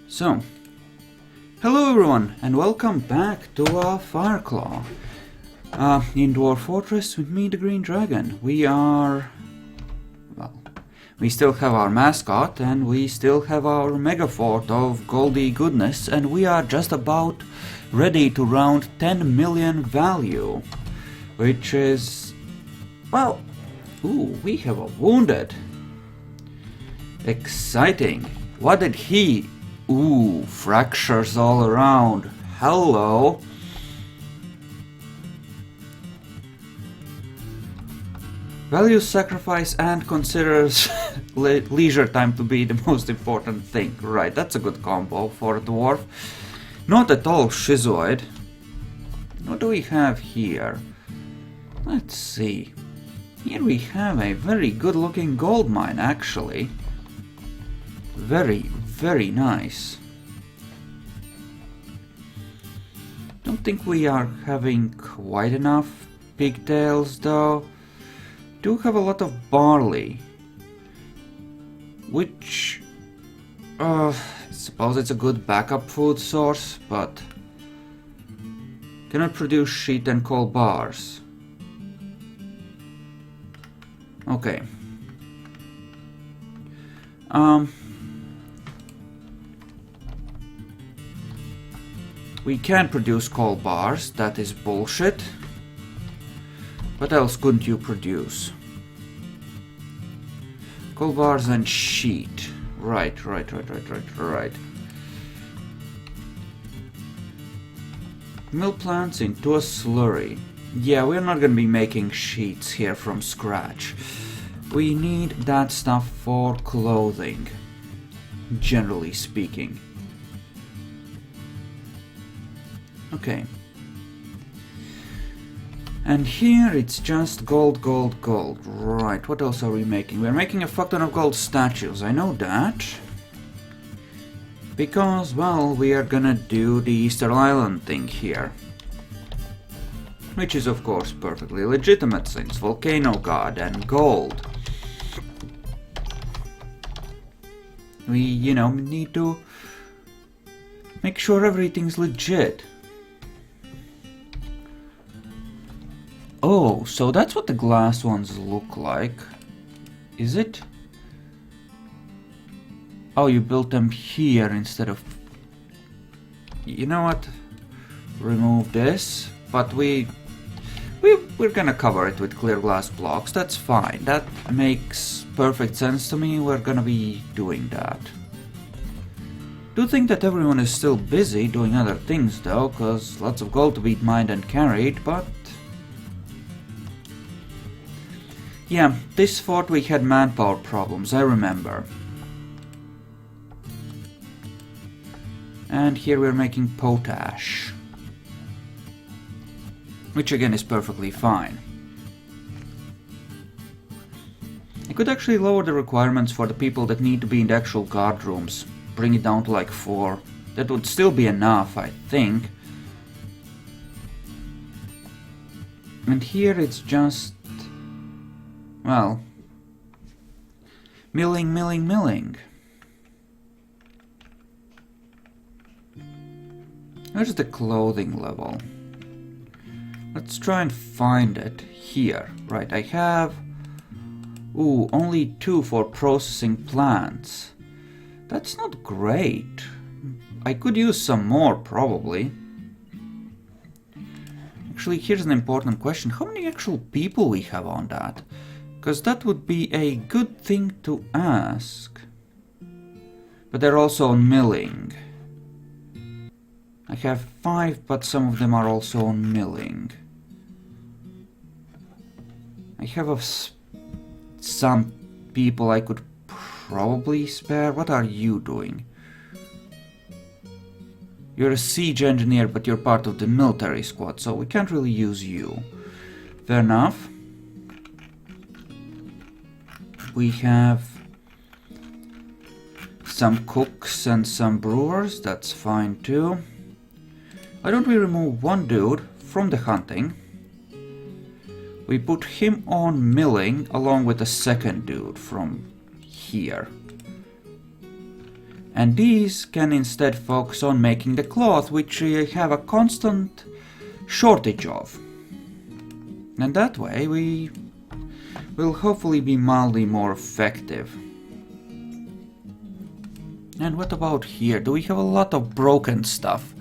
So, hello everyone and welcome back to Fireclaw. In Dwarf Fortress with me, the Green Dragon. We still have our mascot and we still have our mega fort of goldy goodness, and we are just about ready to round 10 million value, which is, well, ooh, we have a wounded. Exciting. What did he? Ooh, fractures all around. Hello. Values sacrifice and considers leisure time to be the most important thing. Right, that's a good combo for a dwarf. Not at all schizoid. What do we have here? Let's see. Here we have a very good looking gold mine, actually. Very nice. Don't think we are having quite enough pigtails though. Do have a lot of barley, which I suppose it's a good backup food source, but cannot produce sheet and coal bars. Okay. We can produce coal bars, that is bullshit. What else couldn't you produce? Coal bars and sheet. Right. Mill plants into a slurry. Yeah, we're not gonna be making sheets here from scratch. We need that stuff for clothing, generally speaking. Okay. And here it's just gold. Right, what else are we making? We're making a fuck ton of gold statues, I know that. Because, well, we are gonna do the Easter Island thing here. Which is, of course, perfectly legitimate since Volcano God and gold. We, need to make sure everything's legit. Oh, so that's what the glass ones look like. Is it? Oh, you built them here instead of... You know what? Remove this. But we're gonna cover it with clear glass blocks. That's fine. That makes perfect sense to me. We're gonna be doing that. Do think that everyone is still busy doing other things though, cause lots of gold to be mined and carried, but... Yeah, this fort we had manpower problems, I remember. And here we're making potash. Which again is perfectly fine. I could actually lower the requirements for the people that need to be in the actual guard rooms. Bring it down to like 4. That would still be enough, I think. And here it's just... well, milling. Where's the clothing level? Let's try and find it here. Right, I have... ooh, only 2 for processing plants. That's not great. I could use some more, probably. Actually, here's an important question. How many actual people we have on that? Because that would be a good thing to ask. But they're also on milling. I have 5, but some of them are also on milling. I have some people I could probably spare. What are you doing? You're a siege engineer, but you're part of the military squad, so we can't really use you. Fair enough. We have some cooks and some brewers, that's fine too. Why don't we remove one dude from the hunting? We put him on milling along with the second dude from here. And these can instead focus on making the cloth, which we have a constant shortage of. And that way we will hopefully be mildly more effective. And what about here? Do we have a lot of broken stuff?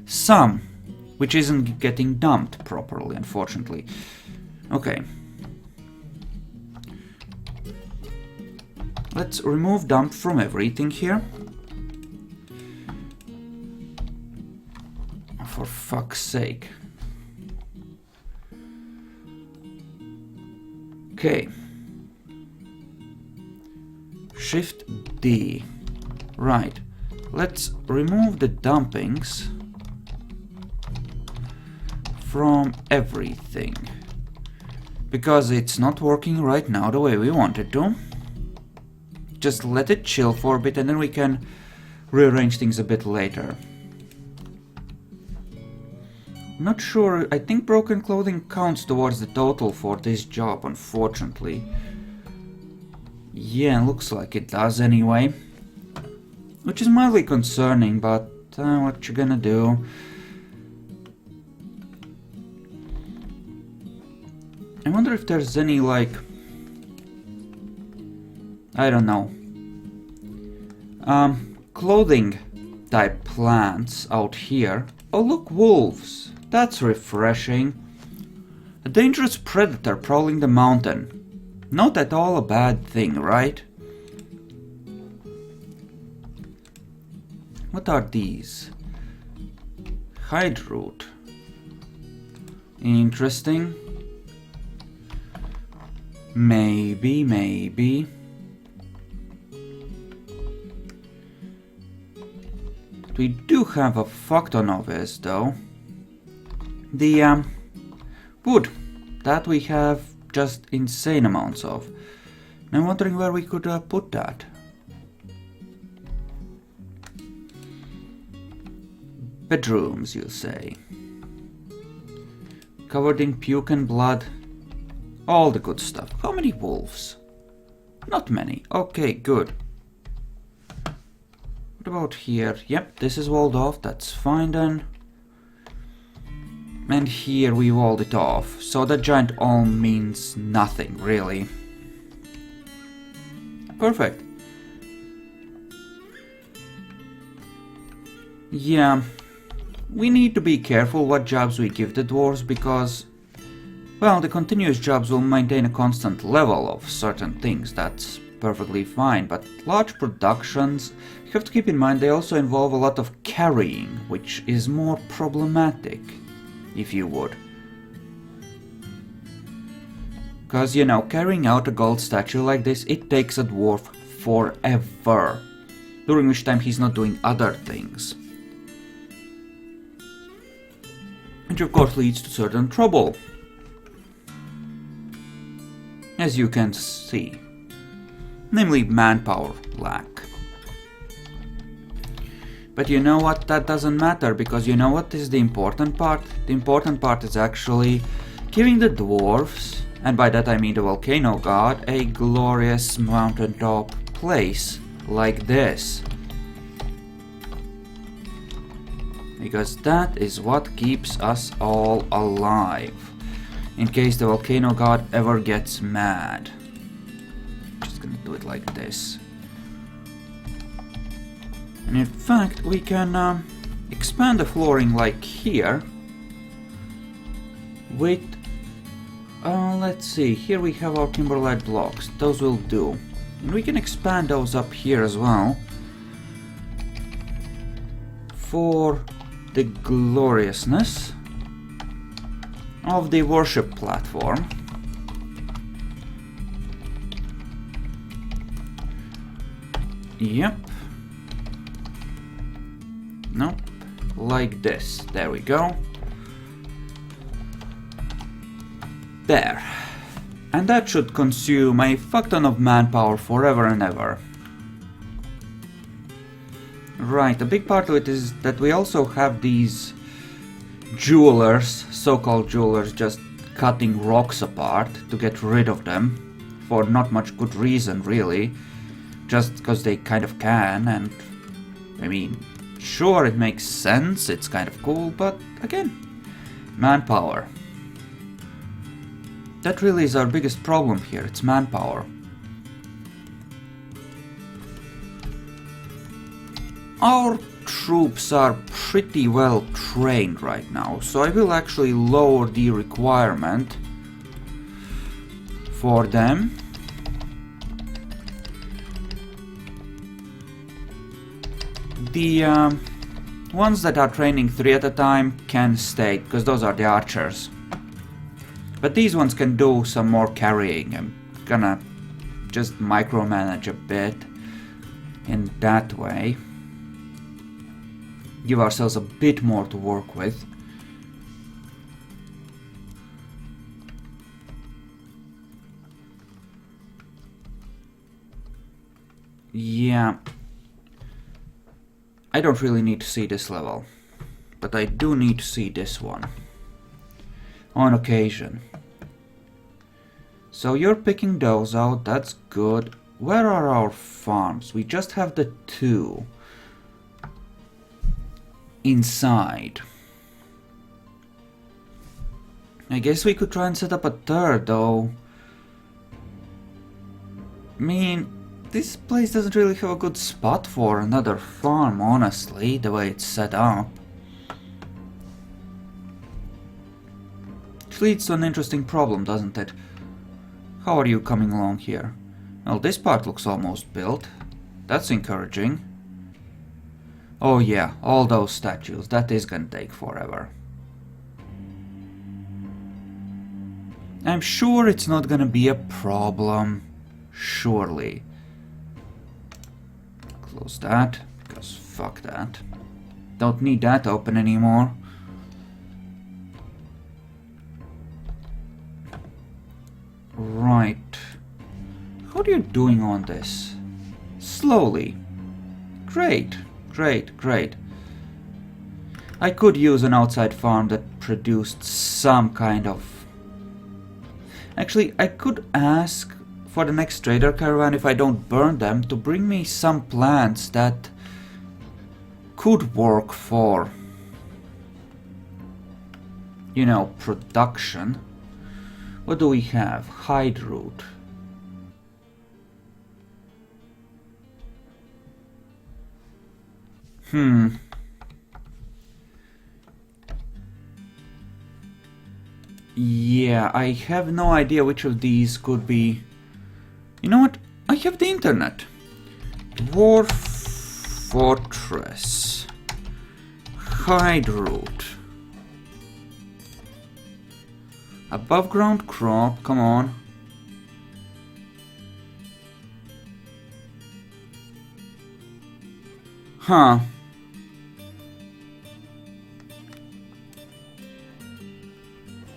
Some, which isn't getting dumped properly, unfortunately. Okay. Let's remove dump from everything here. For fuck's sake. Okay. Shift D. Right. Let's remove the dumpings from everything. Because it's not working right now the way we want it to. Just let it chill for a bit and then we can rearrange things a bit later. Not sure, I think broken clothing counts towards the total for this job, unfortunately. Yeah, looks like it does anyway. Which is mildly concerning, but what you gonna do? I wonder if there's any, like... I don't know. Clothing type plants out here. Oh look, wolves. That's refreshing. A dangerous predator prowling the mountain. Not at all a bad thing, right? What are these? Hide root. Interesting. Maybe. We do have a fuck ton of this, though. The wood that we have just insane amounts of. I'm wondering where we could put that. Bedrooms, you say. Covered in puke and blood. All the good stuff. How many wolves? Not many. Okay, good. What about here? Yep, this is walled off. That's fine then. And here we walled it off. So that giant all means nothing, really. Perfect. Yeah. We need to be careful what jobs we give the dwarves because... well, the continuous jobs will maintain a constant level of certain things, that's perfectly fine, but large productions, you have to keep in mind they also involve a lot of carrying, which is more problematic, if you would. Because, you know, carrying out a gold statue like this, it takes a dwarf forever, during which time he's not doing other things. Which of course leads to certain trouble. As you can see, namely manpower lack. But you know what, that doesn't matter, because you know what is the important part? The important part is actually giving the dwarves, and by that I mean the volcano god, a glorious mountaintop place like this. Because that is what keeps us all alive. In case the volcano god ever gets mad. Just gonna do it like this. And in fact, we can expand the flooring like here. With, let's see, here we have our timberlite blocks. Those will do. And we can expand those up here as well. For the gloriousness of the worship platform. Yep. Nope. Like this. There we go. There. And that should consume a fuck ton of manpower forever and ever. Right, a big part of it is that we also have these jewelers, so-called jewelers, just cutting rocks apart to get rid of them for not much good reason, really, just because they kind of can, and I mean, sure, it makes sense, it's kind of cool, but again, manpower. That really is our biggest problem here, it's manpower. Our troops are pretty well trained right now, so I will actually lower the requirement for them. The ones that are training 3 at a time can stay, because those are the archers. But these ones can do some more carrying. I'm gonna just micromanage a bit in that way. Give ourselves a bit more to work with. Yeah. I don't really need to see this level, but I do need to see this one. On occasion. So you're picking those out, that's good. Where are our farms? We just have the 2 inside. I guess we could try and set up a 3rd though. I mean, this place doesn't really have a good spot for another farm, honestly, the way it's set up. Which leads to an interesting problem, doesn't it? How are you coming along here? Well, this part looks almost built. That's encouraging. Oh yeah, all those statues, that is gonna take forever. I'm sure it's not gonna be a problem. Surely. Close that, because fuck that. Don't need that open anymore. Right. How are you doing on this? Slowly. Great, great, great. I could use an outside farm that produced some kind of... Actually, I could ask for the next trader caravan, if I don't burn them, to bring me some plants that could work for, you know, production. What do we have? Hide root. Yeah, I have no idea which of these could be... You know what? I have the internet. Dwarf Fortress. Hide root. Above ground crop, come on. Huh.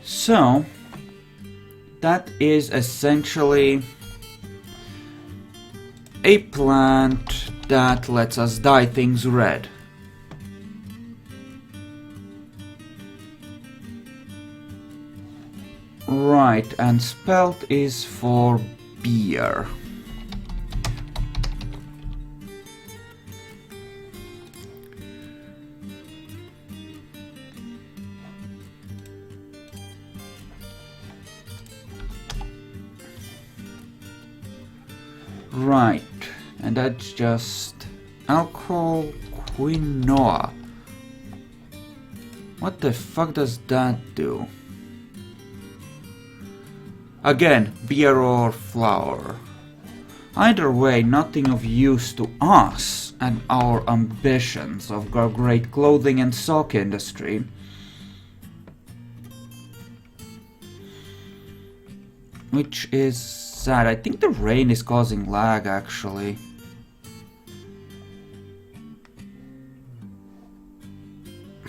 So, that is essentially a plant that lets us dye things red. Right, and spelt is for beer. Right, and that's just alcohol quinoa. What the fuck does that do? Again, beer or flour. Either way, nothing of use to us and our ambitions of our great clothing and sock industry. Which is sad. I think the rain is causing lag, actually.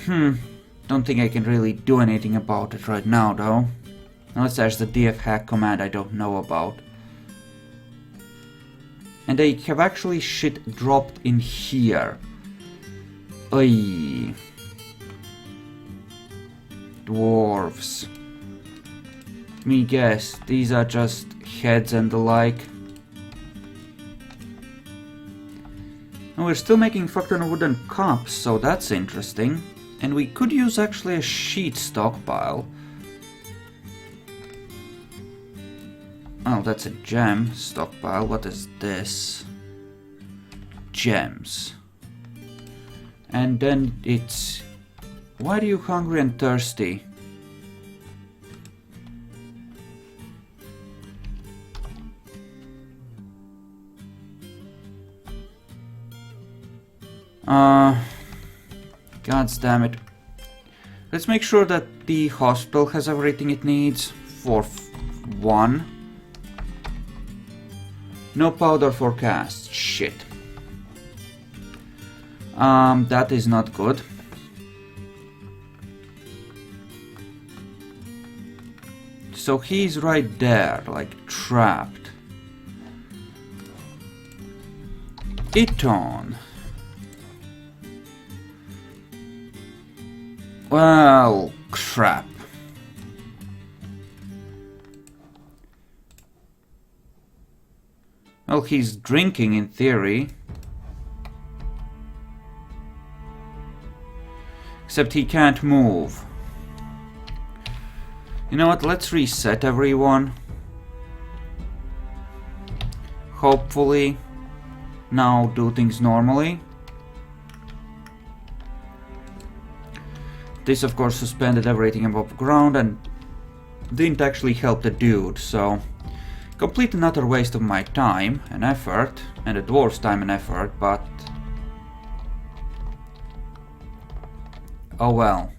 Don't think I can really do anything about it right now, though. Unless there's the df hack command I don't know about. And they have actually shit dropped in here. Oy. Dwarves. Me guess, these are just heads and the like. And we're still making fucking wooden cups, so that's interesting. And we could use actually a sheet stockpile. Oh, that's a gem stockpile. What is this? Gems. And then it's... Why are you hungry and thirsty? God damn it. Let's make sure that the hospital has everything it needs for one. No powder forecast. Shit. That is not good. So he's right there, like trapped. Eton. Well, crap. Well, he's drinking in theory. Except he can't move. You know what, let's reset everyone. Hopefully, now do things normally. This of course suspended everything above ground and didn't actually help the dude, so complete and utter waste of my time and effort, and the dwarf's time and effort, but oh well.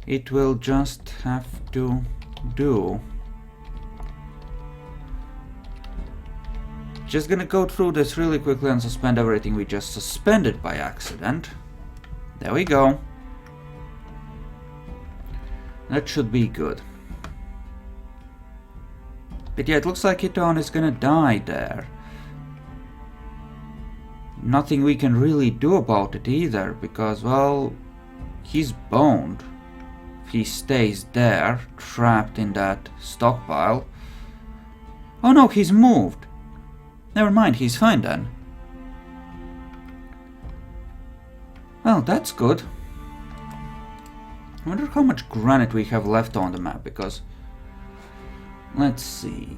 It will just have to do. Just gonna go through this really quickly and suspend everything we just suspended by accident. There we go. That should be good. But yeah, it looks like Hiton is gonna die there. Nothing we can really do about it either, because, well, he's boned. If he stays there, trapped in that stockpile. Oh no, he's moved. Never mind, he's fine then. Well, that's good. I wonder how much granite we have left on the map, because... Let's see...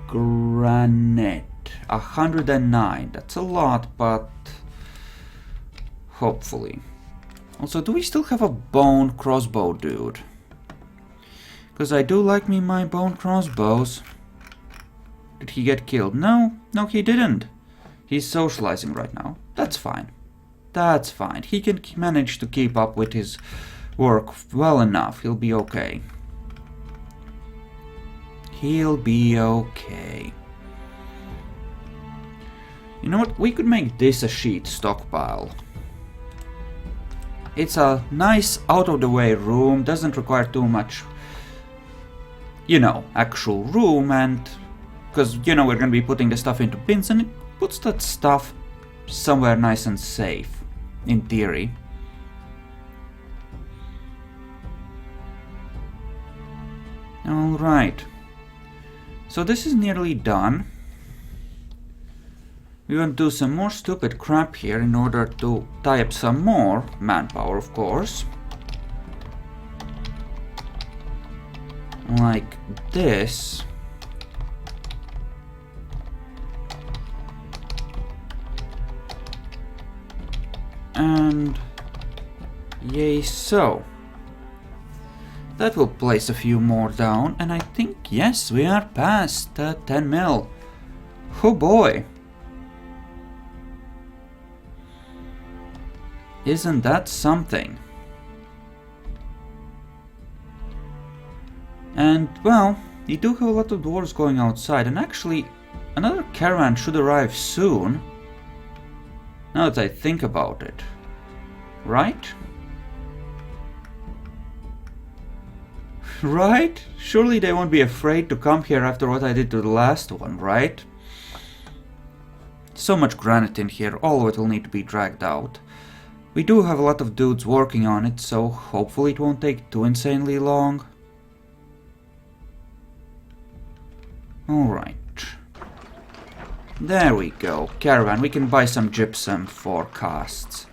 Granite... 109. That's a lot, but... Hopefully. Also, do we still have a bone crossbow dude? Because I do like me my bone crossbows. Did he get killed? No, no he didn't. He's socializing right now. That's fine. That's fine. He can manage to keep up with his work well enough. He'll be okay. He'll be okay. You know what? We could make this a sheet stockpile. It's a nice out-of-the-way room. Doesn't require too much, you know, actual room, and because, you know, we're going to be putting the stuff into bins, and it puts that stuff somewhere nice and safe. In theory. Alright. So this is nearly done. We want to do some more stupid crap here in order to tie up some more manpower, of course. Like this. And yay, so that will place a few more down, and I think, yes, we are past 10 mil. Oh boy, isn't that something? And well, we do have a lot of dwarves going outside, and actually another caravan should arrive soon. Now that I think about it, right? Right? Surely they won't be afraid to come here after what I did to the last one, right? So much granite in here, all of it will need to be dragged out. We do have a lot of dudes working on it, so hopefully it won't take too insanely long. Alright. There we go. Caravan. We can buy some gypsum for casts.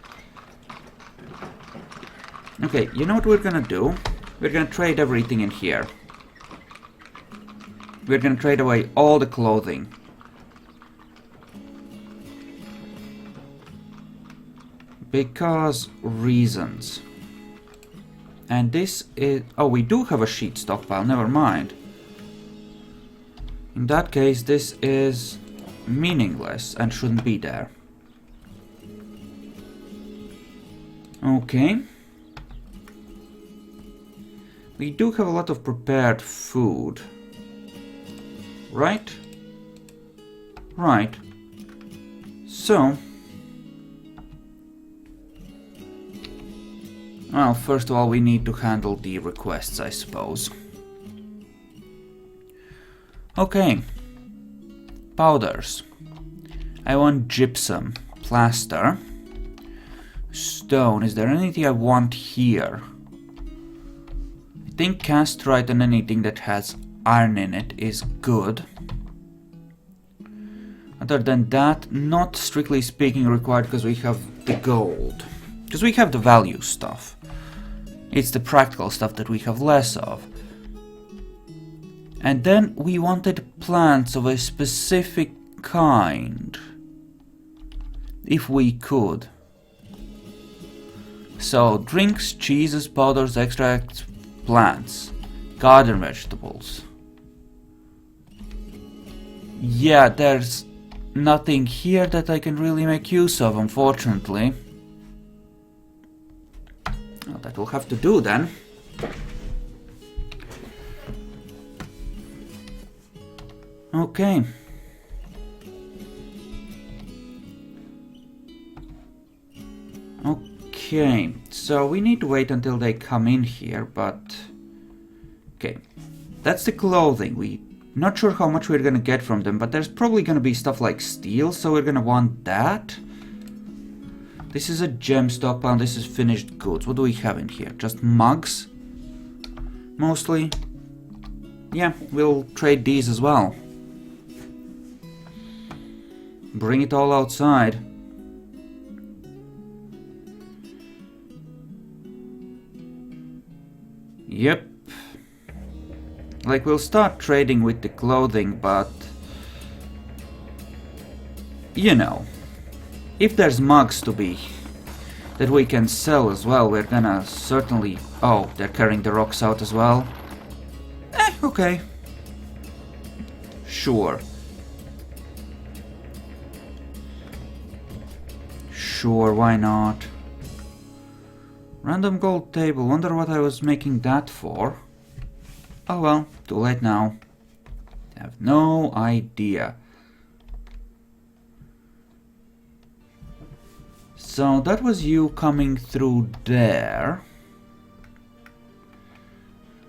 Okay, you know what we're gonna do? We're gonna trade everything in here. We're gonna trade away all the clothing. Because reasons. And this is... Oh, we do have a sheet stockpile, never mind. In that case, this is meaningless and shouldn't be there. Okay. We do have a lot of prepared food. Right? Right. So... Well, first of all, we need to handle the requests, I suppose. Okay. Powders. I want gypsum. Plaster. Stone. Is there anything I want here? I think castrite and anything that has iron in it is good. Other than that, not strictly speaking required because we have the gold. Because we have the value stuff. It's the practical stuff that we have less of. And then we wanted plants of a specific kind. If we could. So, drinks, cheeses, powders, extracts, plants. Garden vegetables. Yeah, there's nothing here that I can really make use of, unfortunately. Well, that will have to do then. Okay. Okay, so we need to wait until they come in here, but... Okay, that's the clothing. We're not sure how much we're gonna get from them, but there's probably gonna be stuff like steel, so we're gonna want that. This is a gem stockpile, this is finished goods. What do we have in here? Just mugs? Mostly? Yeah, we'll trade these as well. Bring it all outside. Yep. Like, we'll start trading with the clothing, but... You know. If there's mugs to be that we can sell as well, we're gonna certainly... Oh, they're carrying the rocks out as well. Okay. Sure. Sure, why not? Random gold table, wonder what I was making that for. Oh well, too late now. I have no idea. So that was you coming through there.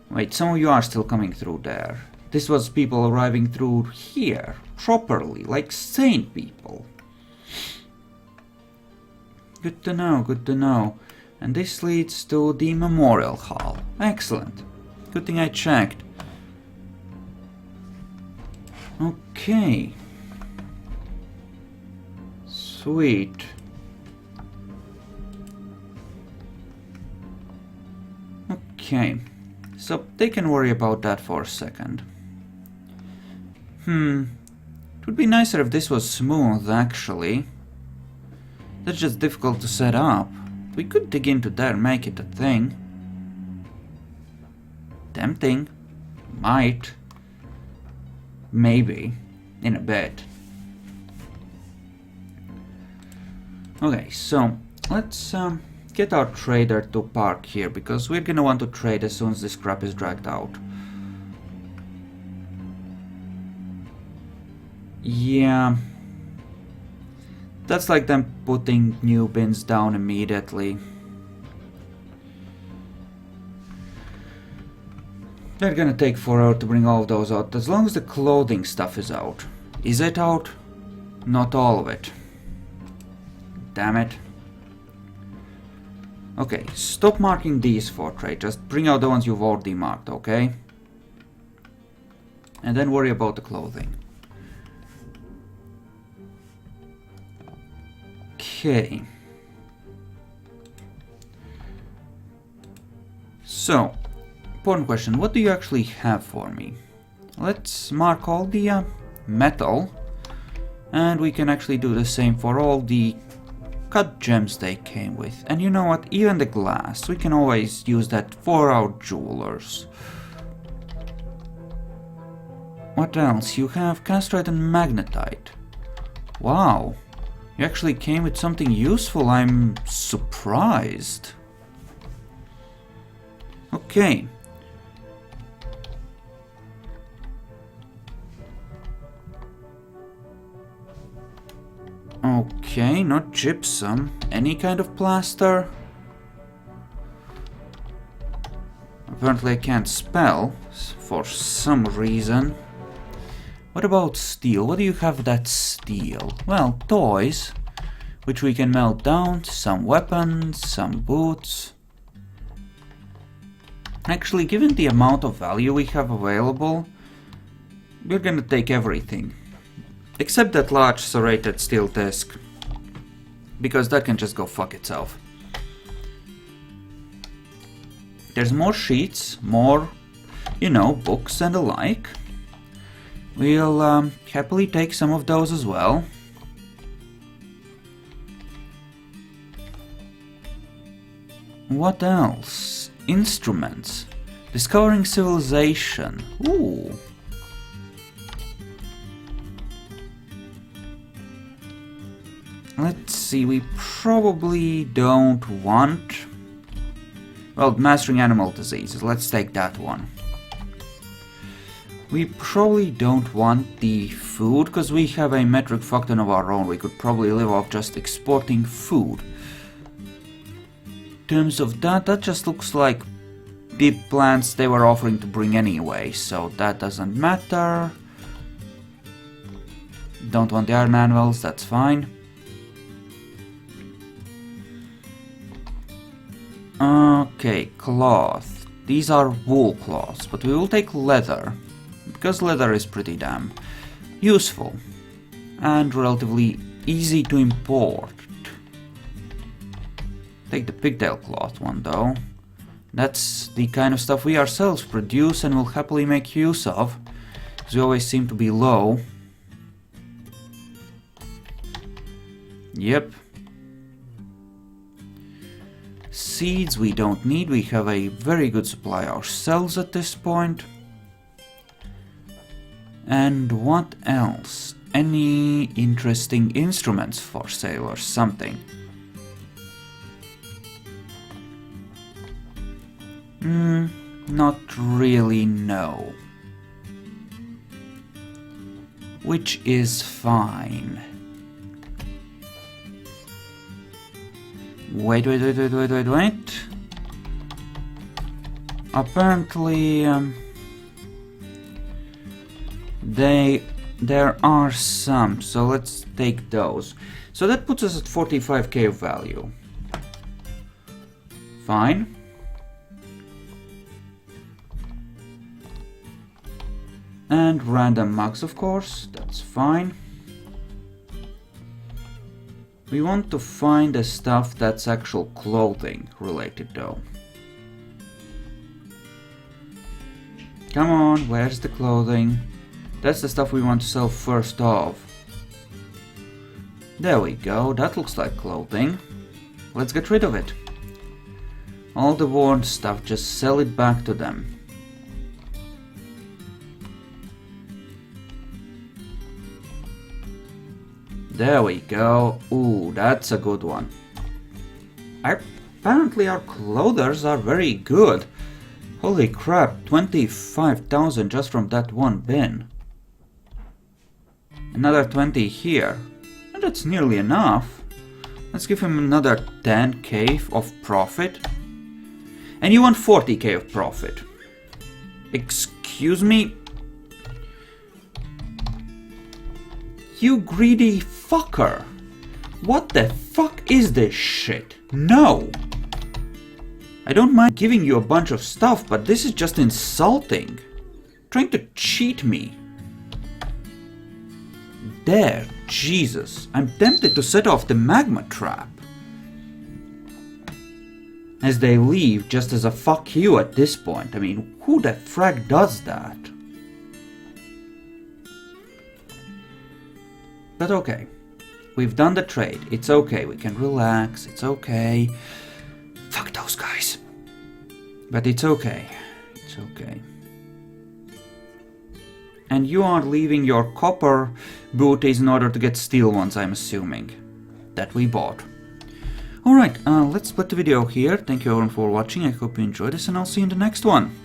Wait, some of you are still coming through there. This was people arriving through here, properly, like sane people. Good to know, good to know. And this leads to the memorial hall. Excellent. Good thing I checked. Okay. Sweet. Okay. So they can worry about that for a second. It would be nicer if this was smooth, actually. That's just difficult to set up. We could dig into there and make it a thing. Tempting. Might. Maybe. In a bit. Okay, so let's get our trader to park here, because we're gonna want to trade as soon as this crap is dragged out. Yeah. That's like them putting new bins down immediately. They're gonna take forever to bring all of those out, as long as the clothing stuff is out. Is it out? Not all of it. Damn it. Okay, stop marking these for trade, just bring out the ones you've already marked, okay? And then worry about the clothing. Okay. So, important question, what do you actually have for me? Let's mark all the metal, and we can actually do the same for all the cut gems they came with. And you know what, even the glass, we can always use that for our jewelers. What else? You have castrite and magnetite. Wow, you actually came with something useful, I'm surprised. Okay. Okay, not gypsum. Any kind of plaster? Apparently I can't spell for some reason. What about steel? What do you have that's steel? Well, toys, which we can melt down, some weapons, some boots. Actually, given the amount of value we have available, we're gonna take everything. Except that large serrated steel disc, because that can just go fuck itself. There's more sheets, more, you know, books and the like. We'll happily take some of those as well. What else? Instruments. Discovering civilization. Ooh. Let's see, we probably don't want... Well, mastering animal diseases, let's take that one. We probably don't want the food, because we have a metric fuckton of our own. We could probably live off just exporting food. In terms of that, that just looks like the plants they were offering to bring anyway, so that doesn't matter. Don't want the iron anvils, that's fine. Okay, cloth. These are wool cloths, but we will take leather, because leather is pretty damn useful and relatively easy to import. Take the pigtail cloth one though. That's the kind of stuff we ourselves produce and will happily make use of, because we always seem to be low. Yep. Seeds we don't need, we have a very good supply ourselves at this point. And what else? Any interesting instruments for sailors? Something. Not really, no. Which is fine. Wait. Apparently, there are some, so let's take those. So that puts us at 45k of value. Fine. And random mugs, of course, that's fine. We want to find the stuff that's actual clothing related though. Come on, where's the clothing? That's the stuff we want to sell first off. There we go, that looks like clothing. Let's get rid of it. All the worn stuff, just sell it back to them. There we go. Ooh, that's a good one. Apparently our clothers are very good. Holy crap, 25,000 just from that one bin. Another 20 here. And that's nearly enough. Let's give him another 10k of profit. And you want 40k of profit. Excuse me? You greedy fucker! What the fuck is this shit? No! I don't mind giving you a bunch of stuff, but this is just insulting. Trying to cheat me. There, Jesus, I'm tempted to set off the magma trap as they leave, just as a fuck you at this point. I mean, who the frag does that? But okay, we've done the trade. It's okay, we can relax, it's okay. Fuck those guys. But it's okay, it's okay. And you are leaving your copper booties in order to get steel ones, I'm assuming, that we bought. Alright, let's split the video here. Thank you everyone for watching, I hope you enjoyed this, and I'll see you in the next one.